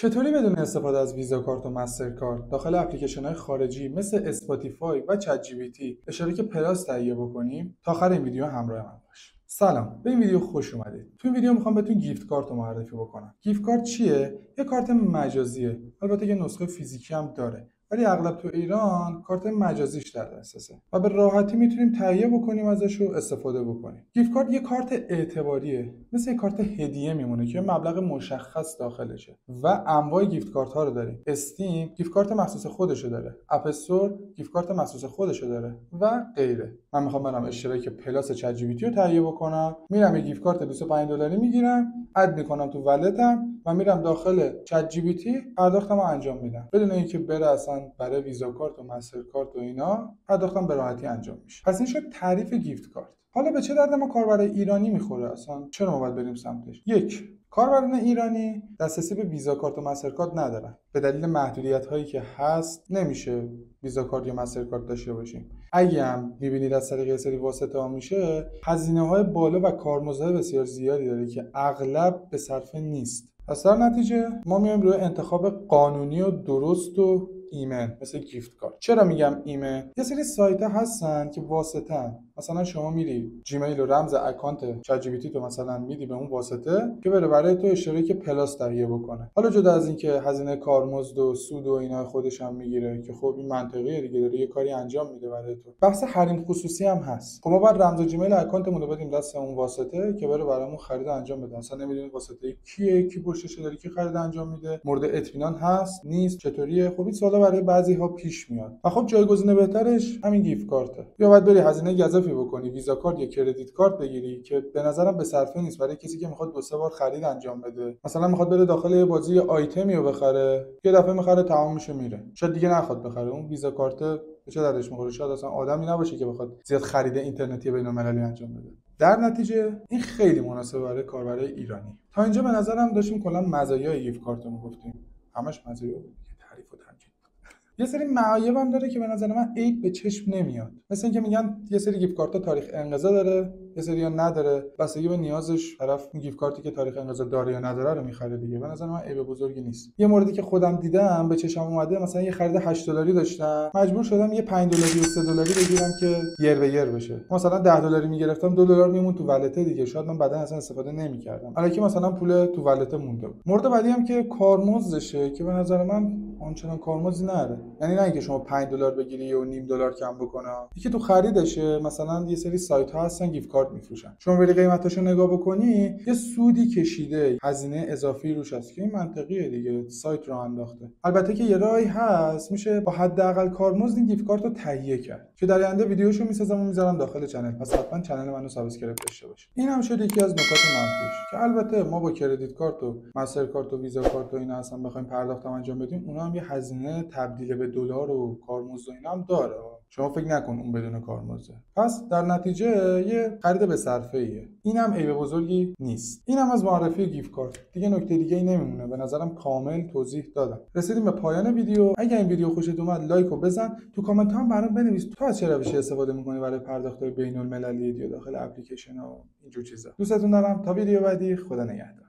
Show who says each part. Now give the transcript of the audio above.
Speaker 1: چطوری بدون استفاده از ویزا کارت و مسترکارت داخل اپلیکیشن‌های خارجی مثل اسپاتیفای و چت جی پی تی اشتراک پلاس تهیه بکنیم؟ تا آخر این ویدیو همراه من باش. سلام، به این ویدیو خوش اومدید. تو این ویدیو میخوام بهتون گیفت کارت رو معرفی بکنم. گیفت کارت چیه؟ یه کارت مجازیه. البته یه نسخه فیزیکی هم داره. ولی اغلب تو ایران کارت مجازیش در دسترسه و به راحتی میتونیم تهیه بکنیم ازش و استفاده بکنیم. گیفت کارت یه کارت اعتباریه، مثل یه کارت هدیه میمونه که مبلغ مشخص داخلشه و انواع گیفت کارت ها رو داریم. استیم گیفت کارت مخصوص خودشو داره، اپ استور گیفت کارت مخصوص خودشو داره و غیره. من میخوام برم اشتراک پلاس چت جی پی تی رو تهیه بکنم، میرم یه گیفت کارت $25 میگیرم، اد میکنم تو ولتم و میرم داخل چت جی پی تی پرداختمو انجام میدم بدون اینکه بره اصلا برای ویزا کارت و مستر کارت و اینا پرداختم به راحتی انجام میشه. پس این شد تعریف گیفت کارت. حالا به چه درد ما کاربر ایرانی میخوره اصلا؟ چرا ما باید بریم سمتش؟ یک، کاربران ایرانی دسترسی به ویزا کارت و مستر کارت ندارن. به دلیل محدودیت هایی که هست نمیشه ویزا کارت یا مستر کارت داشته باشیم. اگه هم میبینید از طریق سری واسطه ها میشه، هزینه های بالا و کارمزد بسیار زیادی داره که اغلب به صرفه نیست. پس در نتیجه ما میایم روی انتخاب قانونی و درست و ایمن، مثل گیفت کارت. چرا میگم ایمن؟ یه سری سایت ها هستن که واسطه‌ان. مثلا شما میری جیمیل و رمز اکانت چت جی پی تی تو مثلا میدی به اون واسطه که بره برای تو اشتراک پلاس تهیه بکنه. حالا جدا از اینکه هزینه کارمزد و سود و اینا خودش هم میگیره که خب این منطقیه دیگه، داره یه کاری انجام میده برای تو. بحث حریم خصوصی هم هست. خب ما باید رمز و جیمیل اکانتمون رو بدیم دست اون واسطه که بره برامون خرید انجام بده. اصلا نمیدونیم واسطه کیه، کی پشتش داره، کی خرید انجام میده، مورد اطمینان هست نیست، چطوریه. خب این سوالا برای بعضی ها پیش میاد و خب جایگزین بهترش همین گیفت کارته. یا باید بری هزینه گزافی بکنی، ویزا کارت یا کردیت کارت بگیری که به نظرم به صرفه نیست برای کسی که میخواد دو سه بار خرید انجام بده. مثلا میخواد بره داخل یه بازی یه آیتمی رو بخره، یه دفعه میخره تمام میشه میره، شاید دیگه نخواد بخره. اون ویزا کارت به چه دردش میخوره؟ شاید اصلا آدمی نباشه که بخواد زیاد خرید اینترنتی بین‌المللی انجام بده. در نتیجه این خیلی مناسبه برای کاربرای ایرانی. تا اینجا به نظرم داشتیم کلا مزایای گیفت کارت رو میگفتیم، همش مزایا بود، تعریف و تمجید. یه سری معایب هم داره که به نظر من عیب به چشم نمیاد. مثل اینکه میگن یه سری گیفت کارت تاریخ انقضا داره، یه سری ها نداره. بستگی به نیازش طرف این گیفت کارتی که تاریخ انقضا داره یا نداره رو میخره دیگه. به نظر من عیب بزرگی نیست. یه موردی که خودم دیدم به چشم اومده، مثلا یه خرید $8 داشتم، مجبور شدم یه $5 و $3 بگیرم که یر به یر بشه. مثلا $10 میگرفتم $2 میمون تو ولته دیگه، شاید من بعدا اصلا استفاده نمیکردم. الکی مثلا پول تو ولته مونده بود. مورد بعدی هم که کارمزدشه که به نظر من آنچنان کارمزدی نداره. یعنی نه اینکه شما $5 بگیری و نیم دلار کم بکنه. یکی تو خریدشه. مثلا یه سری سایت ها هستن گیفت کارت میفروشن، شما بری قیمتاشو نگاه بکنی یه سودی کشیده، هزینه اضافی روش هست که این منطقیه دیگه، سایت رو انداخته. البته که یه راهی هست میشه با حداقل کارمزد این گیفت کارت رو تهیه کرد که در آینده ویدیوشو میسازم و میذارم داخل چنل، پس حتما چنل منو سابسکرایب داشته باشید. این هم شد یکی از نکات منفیش که البته ما با کردیت کارت و مستر کارت و ویزا کارت و اینا اصلا بخوایم پرداختم انجام بدیم، اونها هم یه هزینه تبدیل به دلار و کارمزد و اینا هم داره. شما فکر نکن اون بدون کارمزده. پس در نتیجه یه خرید به صرفه ایه. اینم عیب بزرگی نیست. اینم از معرفی گیفت کارت. دیگه نکته دیگه ای نمیمونه. به نظرم کامل توضیح دادم. رسیدیم به پایان ویدیو. اگه این ویدیو خوشت اومد لایک رو بزن. تو کامنت هم برام بنویس تو از چه روشی استفاده می‌کنی برای پرداخت‌های بین‌المللی یا داخل اپلیکیشن و اینجور چیزا. دوستتون دارم. تا ویدیو بعدی، خدا نگهدار.